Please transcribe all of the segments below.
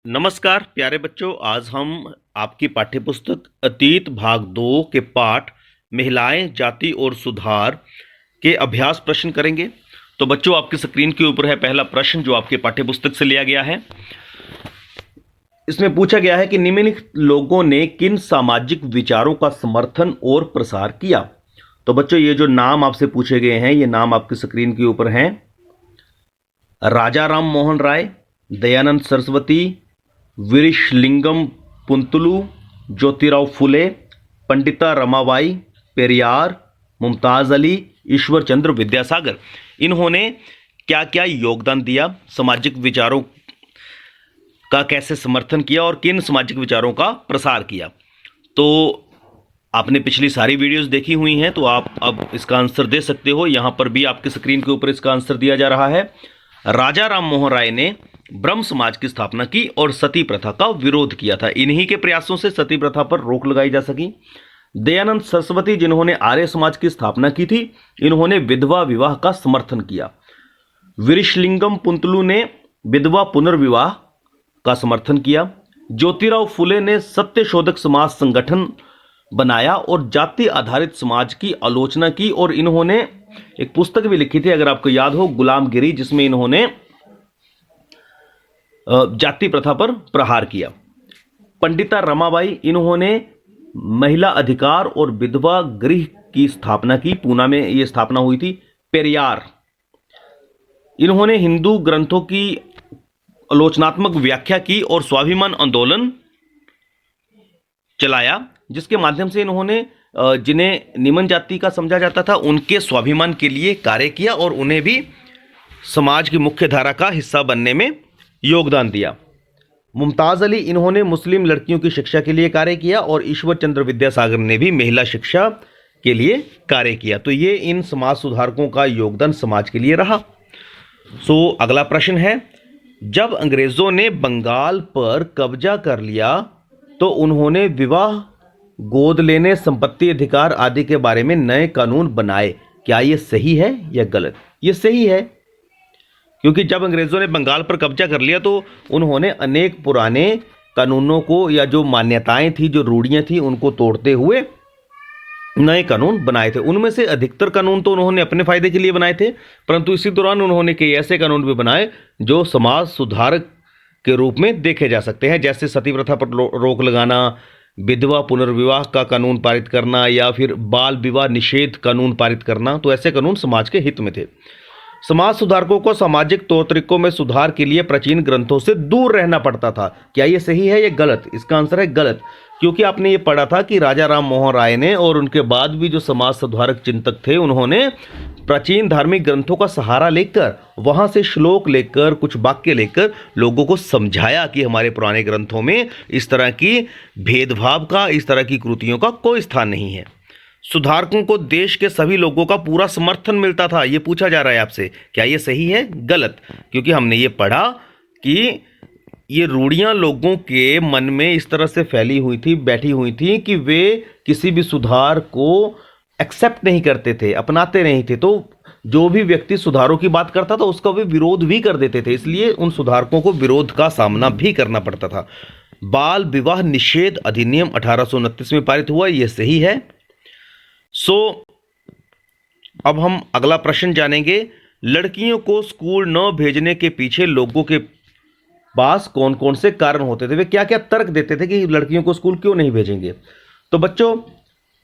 नमस्कार प्यारे बच्चों, आज हम आपकी पाठ्यपुस्तक अतीत भाग 2 के पाठ महिलाएं, जाति और सुधार के अभ्यास प्रश्न करेंगे। तो बच्चों, आपकी स्क्रीन के ऊपर है पहला प्रश्न जो आपके पाठ्यपुस्तक से लिया गया है। इसमें पूछा गया है कि निम्नलिखित लोगों ने किन सामाजिक विचारों का समर्थन और प्रसार किया। तो बच्चों, ये जो नाम आपसे पूछे गए हैं, ये नाम आपकी स्क्रीन के ऊपर हैं। राजा राम मोहन राय, दयानंद सरस्वती, वीरेशलिंगम पुंतलू, ज्योतिराव फुले, पंडिता रमाबाई, पेरियार, मुमताज अली, ईश्वर चंद्र विद्यासागर। इन्होंने क्या क्या योगदान दिया, सामाजिक विचारों का कैसे समर्थन किया और किन सामाजिक विचारों का प्रसार किया। तो आपने पिछली सारी वीडियोस देखी हुई हैं, तो आप अब इसका आंसर दे सकते हो। यहां पर भी आपके स्क्रीन के ऊपर इसका आंसर दिया जा रहा है। राजा राम मोहन राय ने ब्रह्म समाज की स्थापना की और सती प्रथा का विरोध किया था। इन्हीं के प्रयासों से सती प्रथा पर रोक लगाई जा सकी। दयानंद सरस्वती, जिन्होंने आर्य समाज की स्थापना की थी, इन्होंने विधवा विवाह का समर्थन किया। वीरेशलिंगम पुंतलू ने विधवा पुनर्विवाह का समर्थन किया। ज्योतिराव फुले ने सत्यशोधक समाज संगठन बनाया और जाति आधारित समाज की आलोचना की, और इन्होंने एक पुस्तक भी लिखी थी, अगर आपको याद हो, गुलामगिरी, जिसमें इन्होंने जाति प्रथा पर प्रहार किया। पंडिता रमाबाई, इन्होंने महिला अधिकार और विधवा गृह की स्थापना की। पूना में यह स्थापना हुई थी। पेरियार, इन्होंने हिंदू ग्रंथों की आलोचनात्मक व्याख्या की और स्वाभिमान आंदोलन चलाया, जिसके माध्यम से इन्होंने जिन्हें निम्न जाति का समझा जाता था, उनके स्वाभिमान के लिए कार्य किया और उन्हें भी समाज की मुख्य धारा का हिस्सा बनने में योगदान दिया। मुमताज अली, इन्होंने मुस्लिम लड़कियों की शिक्षा के लिए कार्य किया और ईश्वर चंद्र विद्यासागर ने भी महिला शिक्षा के लिए कार्य किया। तो ये इन समाज सुधारकों का योगदान समाज के लिए रहा। अगला प्रश्न है, जब अंग्रेजों ने बंगाल पर कब्जा कर लिया तो उन्होंने विवाह, गोद लेने, संपत्ति अधिकार आदि के बारे में नए कानून बनाए। क्या यह सही है या गलत? यह सही है, क्योंकि जब अंग्रेजों ने बंगाल पर कब्जा कर लिया तो उन्होंने अनेक पुराने कानूनों को, या जो मान्यताएं थी, जो रूढ़ियां थी, उनको तोड़ते हुए नए कानून बनाए थे। उनमें से अधिकतर कानून तो उन्होंने अपने फायदे के लिए बनाए थे, परंतु इसी दौरान उन्होंने कई ऐसे कानून भी बनाए जो समाज सुधारक के रूप में देखे जा सकते हैं, जैसे सती प्रथा पर रोक लगाना, विधवा पुनर्विवाह का कानून पारित करना, या फिर बाल विवाह निषेध कानून पारित करना। तो ऐसे कानून समाज के हित में थे। समाज सुधारकों को सामाजिक तौर तरीकों में सुधार के लिए प्राचीन ग्रंथों से दूर रहना पड़ता था। क्या यह सही है या गलत? इसका आंसर है गलत, क्योंकि आपने ये पढ़ा था कि राजा राम मोहन राय ने और उनके बाद भी जो समाज सुधारक चिंतक थे, उन्होंने प्राचीन धार्मिक ग्रंथों का सहारा लेकर, वहां से श्लोक लेकर, कुछ वाक्य लेकर लोगों को समझाया कि हमारे पुराने ग्रंथों में इस तरह की भेदभाव का, इस तरह की कृतियों का कोई स्थान नहीं है। सुधारकों को देश के सभी लोगों का पूरा समर्थन मिलता था। यह पूछा जा रहा है आपसे, क्या यह सही है? गलत, क्योंकि हमने ये पढ़ा कि ये रूढ़ियां लोगों के मन में इस तरह से फैली हुई थी, बैठी हुई थी, कि वे किसी भी सुधार को एक्सेप्ट नहीं करते थे, अपनाते नहीं थे। तो जो भी व्यक्ति सुधारों की बात करता था, उसका वे विरोध भी कर देते थे, इसलिए उन सुधारकों को विरोध का सामना भी करना पड़ता था। बाल विवाह निषेध अधिनियम 1829 में पारित हुआ, यह सही है। अब हम अगला प्रश्न जानेंगे। लड़कियों को स्कूल न भेजने के पीछे लोगों के पास कौन कौन से कारण होते थे? वे क्या क्या तर्क देते थे कि लड़कियों को स्कूल क्यों नहीं भेजेंगे? तो बच्चों,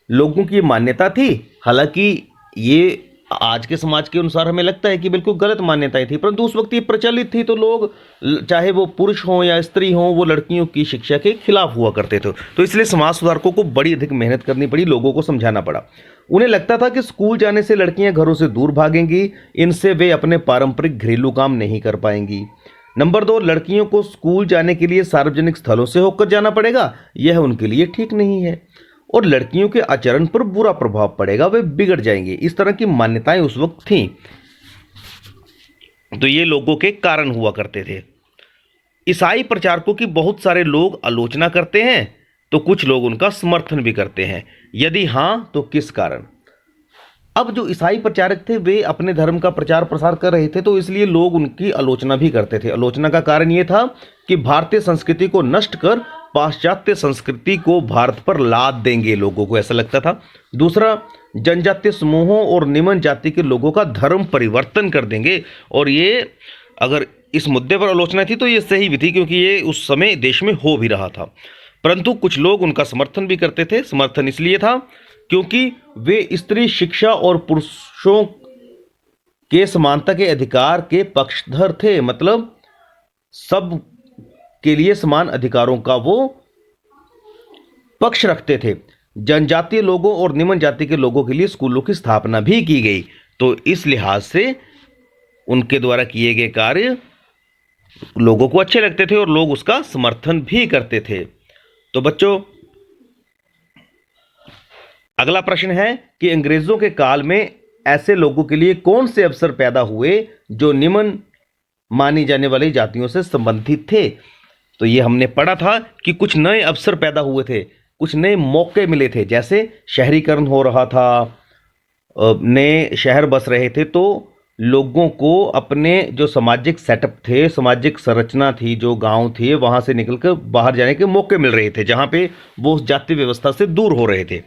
लोगों की मान्यता थी, हालांकि ये आज के समाज के अनुसार हमें लगता है कि बिल्कुल गलत मान्यताएं थी, परंतु उस वक्त ये प्रचलित थी। तो लोग, चाहे वो पुरुष हों या स्त्री हों, वो लड़कियों की शिक्षा के खिलाफ हुआ करते थे। तो इसलिए समाज सुधारकों को बड़ी अधिक मेहनत करनी पड़ी, लोगों को समझाना पड़ा। उन्हें लगता था कि स्कूल जाने से लड़कियां घरों से दूर भागेंगी, इनसे वे अपने पारंपरिक घरेलू काम नहीं कर पाएंगी। नंबर 2, लड़कियों को स्कूल जाने के लिए सार्वजनिक स्थलों से होकर जाना पड़ेगा, यह उनके लिए ठीक नहीं है, और लड़कियों के आचरण पर बुरा प्रभाव पड़ेगा, वे बिगड़ जाएंगे। इस तरह की मान्यताएं उस वक्त थीं। तो ये लोगों के कारण हुआ करते थे। ईसाई प्रचारकों की बहुत सारे लोग आलोचना करते हैं, तो कुछ लोग उनका समर्थन भी करते हैं। यदि हां, तो किस कारण? अब जो ईसाई प्रचारक थे वे अपने धर्म का प्रचार प्रसार कर रहे थे, तो इसलिए लोग उनकी आलोचना भी करते थे। आलोचना का कारण ये था कि भारतीय संस्कृति को नष्ट कर पाश्चात्य संस्कृति को भारत पर लाद देंगे, लोगों को ऐसा लगता था। दूसरा, जनजातीय समूहों और निम्न जाति के लोगों का धर्म परिवर्तन कर देंगे, और ये अगर इस मुद्दे पर आलोचना थी तो ये सही भी थी, क्योंकि ये उस समय देश में हो भी रहा था। परंतु कुछ लोग उनका समर्थन भी करते थे। समर्थन इसलिए था क्योंकि वे स्त्री शिक्षा और पुरुषों के समानता के अधिकार के पक्षधर थे, मतलब सब के लिए समान अधिकारों का वो पक्ष रखते थे। जनजातीय लोगों और निम्न जाति के लोगों के लिए स्कूलों की स्थापना भी की गई, तो इस लिहाज से उनके द्वारा किए गए कार्य लोगों को अच्छे लगते थे और लोग उसका समर्थन भी करते थे। तो बच्चों, अगला प्रश्न है कि अंग्रेजों के काल में ऐसे लोगों के लिए कौन से अवसर पैदा हुए जो निम्न मानी जाने वाली जातियों से संबंधित थे। तो ये हमने पढ़ा था कि कुछ नए अवसर पैदा हुए थे, कुछ नए मौके मिले थे, जैसे शहरीकरण हो रहा था, नए शहर बस रहे थे, तो लोगों को अपने जो सामाजिक सेटअप थे, सामाजिक संरचना थी, जो गांव थे, वहां से निकलकर बाहर जाने के मौके मिल रहे थे, जहां पे वो उस जाति व्यवस्था से दूर हो रहे थे।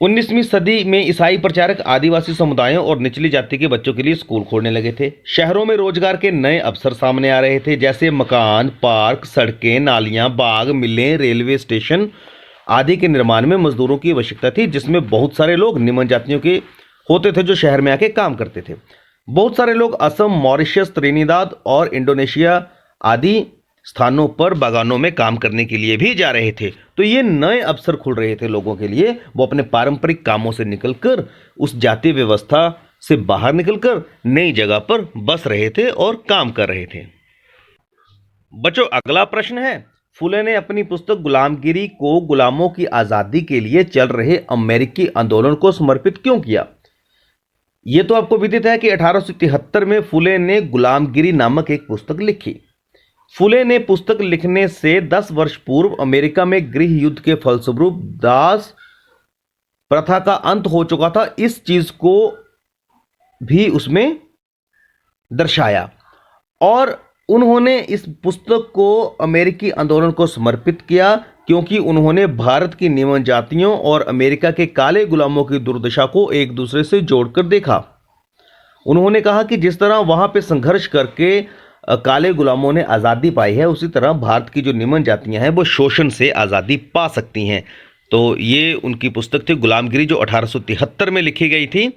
19वीं सदी में ईसाई प्रचारक आदिवासी समुदायों और निचली जाति के बच्चों के लिए स्कूल खोलने लगे थे। शहरों में रोजगार के नए अवसर सामने आ रहे थे, जैसे मकान, पार्क, सड़कें, नालियां, बाग, मिलें, रेलवे स्टेशन आदि के निर्माण में मजदूरों की आवश्यकता थी, जिसमें बहुत सारे लोग निम्न जातियों के होते थे जो शहर में आके काम करते थे। बहुत सारे लोग असम, मॉरिशस, त्रिनिदाद और इंडोनेशिया आदि स्थानों पर बागानों में काम करने के लिए भी जा रहे थे। तो ये नए अवसर खुल रहे थे लोगों के लिए। वो अपने पारंपरिक कामों से निकलकर, उस जातीय व्यवस्था से बाहर निकलकर नई जगह पर बस रहे थे और काम कर रहे थे। बच्चों, अगला प्रश्न है, फुले ने अपनी पुस्तक गुलामगिरी को गुलामों की आजादी के लिए चल रहे अमेरिकी आंदोलन को समर्पित क्यों किया। ये तो आपको विदित है कि 1873 में फुले ने गुलामगिरी नामक एक पुस्तक लिखी। फुले ने पुस्तक लिखने से 10 वर्ष पूर्व अमेरिका में गृह युद्ध के फलस्वरूप दास प्रथा का अंत हो चुका था। इस चीज को भी उसमें दर्शाया, और उन्होंने इस पुस्तक को अमेरिकी आंदोलन को समर्पित किया, क्योंकि उन्होंने भारत की निम्न जातियों और अमेरिका के काले गुलामों की दुर्दशा को एक दूसरे से जोड़कर देखा। उन्होंने कहा कि जिस तरह वहां पे संघर्ष करके काले गुलामों ने आज़ादी पाई है, उसी तरह भारत की जो निम्न जातियां हैं वो शोषण से आज़ादी पा सकती हैं। तो ये उनकी पुस्तक थी गुलामगिरी, जो 1873 में लिखी गई थी।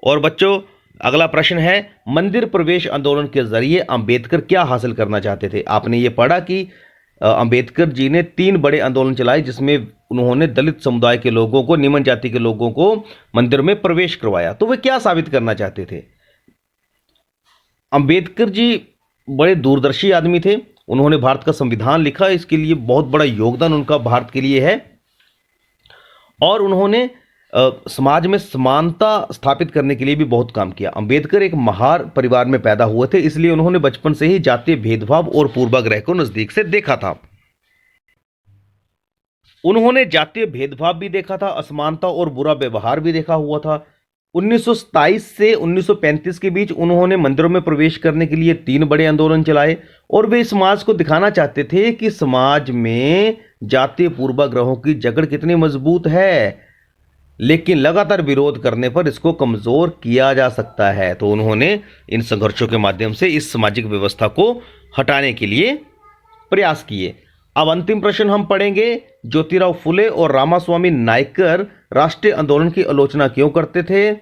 और बच्चों, अगला प्रश्न है, मंदिर प्रवेश आंदोलन के जरिए अंबेडकर क्या हासिल करना चाहते थे। आपने ये पढ़ा कि अंबेडकर जी ने 3 बड़े आंदोलन चलाए, जिसमें उन्होंने दलित समुदाय के लोगों को, निम्न जाति के लोगों को मंदिर में प्रवेश करवाया। तो वे क्या साबित करना चाहते थे। अंबेडकर जी बड़े दूरदर्शी आदमी थे। उन्होंने भारत का संविधान लिखा, इसके लिए बहुत बड़ा योगदान उनका भारत के लिए है। और उन्होंने समाज में समानता स्थापित करने के लिए भी बहुत काम किया। अंबेडकर एक महार परिवार में पैदा हुए थे, इसलिए उन्होंने बचपन से ही जातीय भेदभाव और पूर्वाग्रह को नजदीक से देखा था। उन्होंने जातीय भेदभाव भी देखा था, असमानता और बुरा व्यवहार भी देखा हुआ था। 1927 से 1935 के बीच उन्होंने मंदिरों में प्रवेश करने के लिए 3 बड़े आंदोलन चलाए, और वे समाज को दिखाना चाहते थे कि समाज में जातीय पूर्वाग्रहों की जकड़ कितनी मजबूत है, लेकिन लगातार विरोध करने पर इसको कमजोर किया जा सकता है। तो उन्होंने इन संघर्षों के माध्यम से इस सामाजिक व्यवस्था को हटाने के लिए प्रयास किए। अब अंतिम प्रश्न हम पढ़ेंगे, ज्योतिराव फुले और रामास्वामी नायकर राष्ट्रीय आंदोलन की आलोचना क्यों करते थे।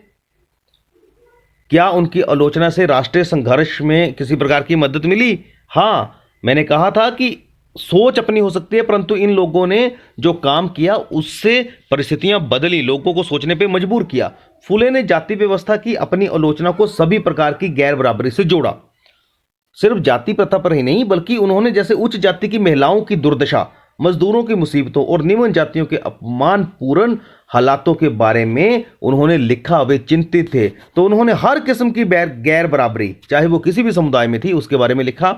क्या उनकी आलोचना से राष्ट्रीय संघर्ष में किसी प्रकार की मदद मिली। हाँ, मैंने कहा था कि सोच अपनी हो सकती है, परंतु इन लोगों ने जो काम किया उससे परिस्थितियां बदली, लोगों को सोचने पे मजबूर किया। फुले ने जाति व्यवस्था की अपनी आलोचना को सभी प्रकार की गैर बराबरी से जोड़ा। सिर्फ जाति प्रथा पर ही नहीं, बल्कि उन्होंने जैसे उच्च जाति की महिलाओं की दुर्दशा, मजदूरों की मुसीबतों और निम्न जातियों के अपमानपूर्ण हालातों के बारे में उन्होंने लिखा। वे चिंतित थे, तो उन्होंने हर किस्म की गैर बराबरी, चाहे वो किसी भी समुदाय में थी, उसके बारे में लिखा।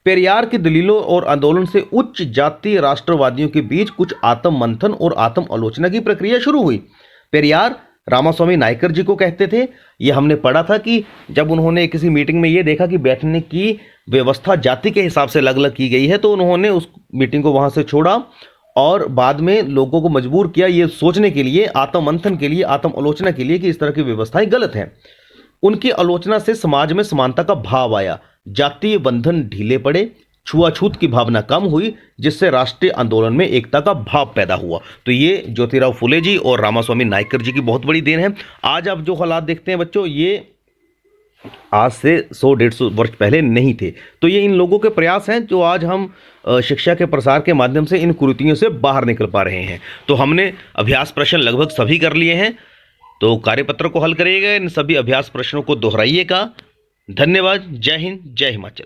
पेरियार की दलीलों और आंदोलन से उच्च जातीय राष्ट्रवादियों के बीच कुछ आत्म मंथन और आत्म आलोचना की प्रक्रिया शुरू हुई। पेरियार रामास्वामी नायकर जी को कहते थे। ये हमने पढ़ा था कि जब उन्होंने किसी मीटिंग में ये देखा कि बैठने की व्यवस्था जाति के हिसाब से अलग अलग की गई है, तो उन्होंने उस मीटिंग को वहाँ से छोड़ा और बाद में लोगों को मजबूर किया ये सोचने के लिए, आत्ममंथन के लिए, आत्म आलोचना के लिए कि इस तरह की व्यवस्थाएं गलत हैं। उनकी आलोचना से समाज में समानता का भाव आया, जातीय बंधन ढीले पड़े, छुआछूत की भावना कम हुई, जिससे राष्ट्रीय आंदोलन में एकता का भाव पैदा हुआ। तो ये ज्योतिराव फुले जी और रामास्वामी नायकर जी की बहुत बड़ी देन है। आज आप जो हालात देखते हैं बच्चों, ये आज से 100-150 वर्ष पहले नहीं थे। तो ये इन लोगों के प्रयास हैं जो आज हम शिक्षा के प्रसार के माध्यम से इन कुरीतियों से बाहर निकल पा रहे हैं। तो हमने अभ्यास प्रश्न लगभग सभी कर लिए हैं, तो कार्यपत्र को हल करिएगा, इन सभी अभ्यास प्रश्नों को दोहराइएगा। धन्यवाद। जय हिंद, जय हिमाचल।